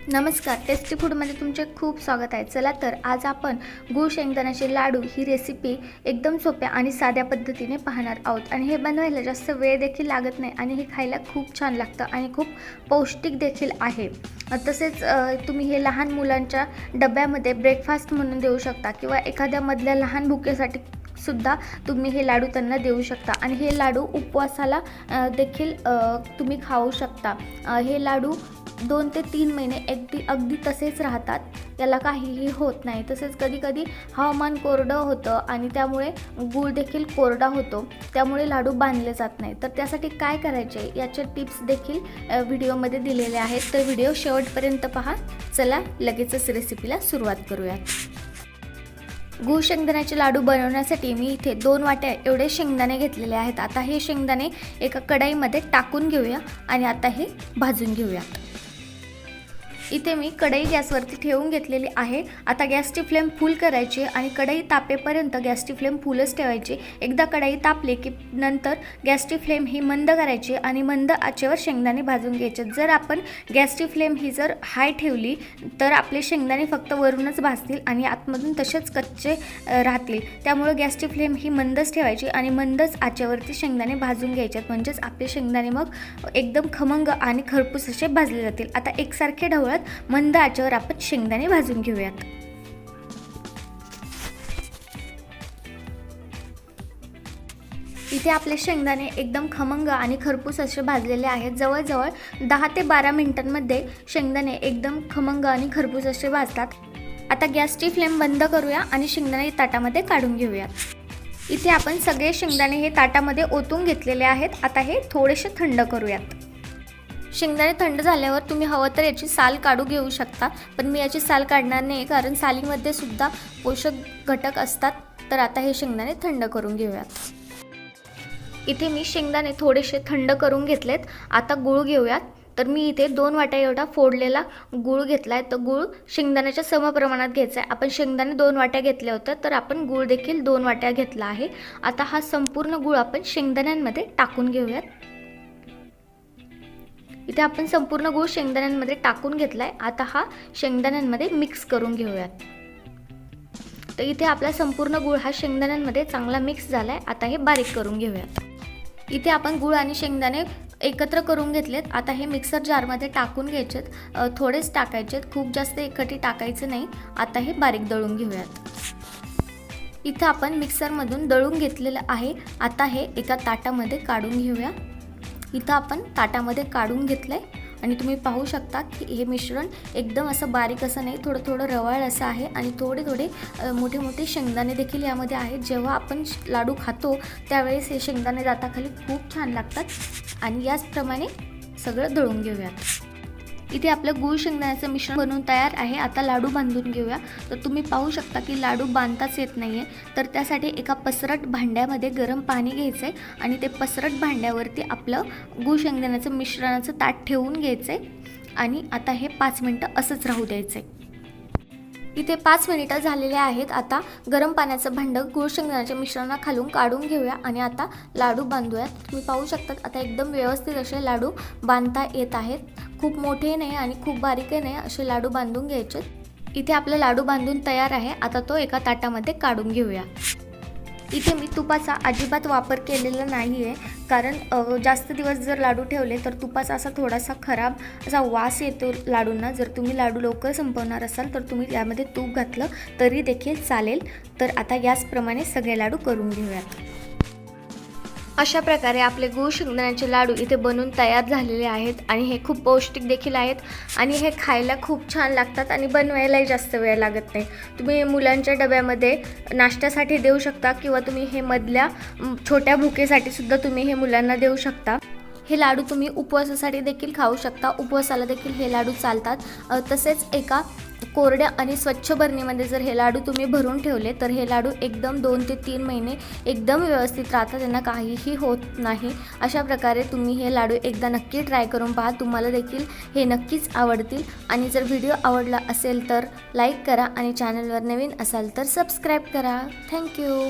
नमस्कार, टेस्टी फूडमध्ये तुमचे खूप स्वागत आहे। चला तर आज आपण गूळ शेंगदाण्याचे लाडू ही रेसिपी एकदम सोप्या आणि साध्या पद्धतीने पाहणार आहोत। आणि हे बनवायला जास्त वेळ देखील लागत नाही आणि हे खायला खूप छान लागतं आणि खूप पौष्टिक देखील आहे। तसेच तुम्ही हे लहान मुलांच्या डब्यामध्ये ब्रेकफास्ट म्हणून देऊ शकता किंवा एखाद्या मधल्या लहान भुकेसाठी सुद्धा तुम्ही हे लाडू त्यांना देऊ शकता। आणि हे लाडू उपवासाला देखील तुम्ही खाऊ शकता। हे लाडू 2 ते 3 महिने अगदी तसेच राहतात, याला काहीही होत नाही। तसेच कधी हवामान कोरडं होतं आणि त्यामुळे गूळ देखील कोरडा होतो, त्यामुळे लाडू बांधले जात नाही। तर त्यासाठी काय करायचे याचे टिप्स देखील व्हिडिओमध्ये दिलेले आहेत, तर व्हिडिओ शेवटपर्यंत पहा। चला लगेचच रेसिपीला सुरुवात करूया। गूळ शेंगदाण्याचे लाडू बनवण्यासाठी मी इथे 2 वाट्या एवढे शेंगदाणे घेतलेले आहेत। आता हे शेंगदाणे एका कढईमध्ये टाकून घेऊया आणि आता हे भाजून घेऊया। इथे मी कढई गॅसवरती ठेवून घेतलेली आहे। आता गॅसची फ्लेम फुल करायची आणि कढई तापेपर्यंत गॅसची फ्लेम फुलच ठेवायची। एकदा कढई तापली की नंतर गॅसची फ्लेम ही मंद करायची आणि मंद आचेवर शेंगदाणे भाजून घ्यायचे। जर आपण गॅसची फ्लेम ही जर हाय ठेवली तर आपले शेंगदाणे फक्त वरूनच भाजतील आणि आतमधून तसेच कच्चे राहतील। त्यामुळे गॅसची फ्लेम ही मंदच ठेवायची आणि मंदच आचेवरती शेंगदाणे भाजून घ्यायचे, म्हणजेच आपले शेंगदाणे मग एकदम खमंग आणि खरपूस असे भाजले जातील। आता एकसारखे ढवळत मंद आचेवर आपण शेंगदाणे भाजून घेऊयात। इथे आपले शेंगदाणे एकदम खमंग आणि खरपूस असे भाजलेले आहेत। जवळजवळ 10 ते 12 मिनिटांमध्ये शेंगदाणे एकदम खमंग आणि खरपूस असे भाजतात। आता गॅसची फ्लेम बंद करूया आणि शेंगदाणे ताटामध्ये काढून घेऊयात। इथे आपण सगळे शेंगदाणे हे ताटामध्ये ओतून घेतलेले आहेत। आता हे थोडेसे थंड करूयात। शेंगदाणे थंड झाल्यावर तुम्ही हवं तर याची साल काढू घेऊ शकता, पण मी याची साल काढणार नाही कारण सालीमध्ये सुद्धा पोषक घटक असतात। तर आता हे शेंगदाणे थंड करून घेऊयात। इथे मी शेंगदाणे थोडेसे थंड करून घेतलेत। आता गूळ घेऊयात। तर मी इथे 2 वाट्या एवढा फोडलेला गूळ घेतलाय। तर गूळ शेंगदाण्याच्या समप्रमाणात घ्यायचा आहे। आपण शेंगदाणे 2 वाट्या घेतले होते, तर आपण गूळ देखील 2 वाट्या घेतला आहे। आता हा संपूर्ण गूळ आपण शेंगदाण्यांमध्ये टाकून घेऊयात। इथे आपण संपूर्ण गूळ शेंगदाण्यांमध्ये टाकून घेतलाय। आता हा शेंगदाण्यांमध्ये मिक्स करून घेऊयात। तर इथे आपला संपूर्ण गूळ हा शेंगदाण्यांमध्ये चांगला मिक्स झालाय। आता हे बारीक करून घेऊयात। इथे आपण गूळ आणि शेंगदाणे एकत्र करून घेतलेत। आता हे मिक्सर जारमध्ये टाकून घ्यायचेत, थोडेच टाकायचेत, खूप जास्त एकठी टाकायचे नाही। आता हे बारीक दळून घेऊयात। इथे आपण मिक्सरमधून दळून घेतलेलं आहे। आता हे एका ताटामध्ये काढून घेऊया। इथं आपण ताटामध्ये काढून घेतलंय आणि तुम्ही पाहू शकता की हे मिश्रण एकदम असं बारीक असं नाही, थोडं रवाळ असं आहे आणि थोडे मोठे शेंगदाणे देखील यामध्ये आहेत। जेव्हा आपण लाडू खातो त्यावेळेस हे शेंगदाणे दाताखाली खूप छान लागतात। आणि याचप्रमाणे सगळं दळून घेऊयात। इथे आपलं गूळ शेंगदाण्याचं मिश्रण बनवून तयार आहे। आता लाडू बांधून घेऊया। तर तुम्ही पाहू शकता की लाडू बांधताच येत नाहीये, तर त्यासाठी एका पसरट भांड्यामध्ये गरम पाणी घ्यायचं आहे आणि ते पसरट भांड्यावरती आपलं गूळ शेंगदाण्याचं मिश्रणाचं ताट ठेवून घ्यायचं आहे आणि आता हे 5 मिनिटं असंच राहू द्यायचं आहे। इथे 5 मिनिटं झालेले आहेत। आता गरम पाण्याचं भांडं गूळ शेंगदाण्याच्या मिश्रणाखालून काढून घेऊया आणि आता लाडू बांधूयात। तुम्ही पाहू शकता आता एकदम व्यवस्थित असे लाडू बांधता येत आहेत। खूप मोठे नाही आणि खूप बारीक नाही, असे लाडू बांधून घ्यायचे। इथे आपला लाडू बांधून तयार आहे। आता तो एका ताटामध्ये काढून घेऊया। इथे मी तुपाचा अजिबात वापर केलेला नाही आहे, कारण जास्त दिवस जर लाडू ठेवले तर तुपाचा असा थोडासा खराब असा वास येतो लाडूंना। जर तुम्ही लाडू लवकर संपवणार असाल तर तुम्ही यामध्ये तूप घातलं तरी देखील चालेल। तर आता याचप्रमाणे सगळे लाडू करून घेऊयात। अशा प्रकारे आपले गूळ शेंगदाण्याचे लाडू इथे बनून तयार झालेले आहेत आणि हे खूप पौष्टिक देखील आहेत आणि हे खायला खूप छान लागतात आणि बनवायलाही जास्त वेळ लागत नाही। तुम्ही मुलांच्या डब्यामध्ये नाश्त्यासाठी देऊ शकता किंवा तुम्ही हे मधल्या छोट्या भुकेसाठी सुद्धा तुम्ही हे मुलांना देऊ शकता। हे लाडू तुम्ही उपवासासाठी देखील खाऊ शकता, उपवासाला देखील हे लाडू चालतात। तसेच एका कोरड्या आणि स्वच्छ बरणीमध्ये जर हे लाडू तुम्ही भरून ठेवले तर हे लाडू एकदम 2 ते 3 महिने एकदम व्यवस्थित राहतात, त्यांना काहीही होत नाही। अशा प्रकारे तुम्ही हे लाडू एकदा नक्की ट्राय करून पहा, तुम्हाला देखील हे नक्कीच आवडतील। आणि जर व्हिडिओ आवडला असेल तर लाईक करा आणि चॅनलवर नवीन असाल तर सबस्क्राईब करा। थँक्यू।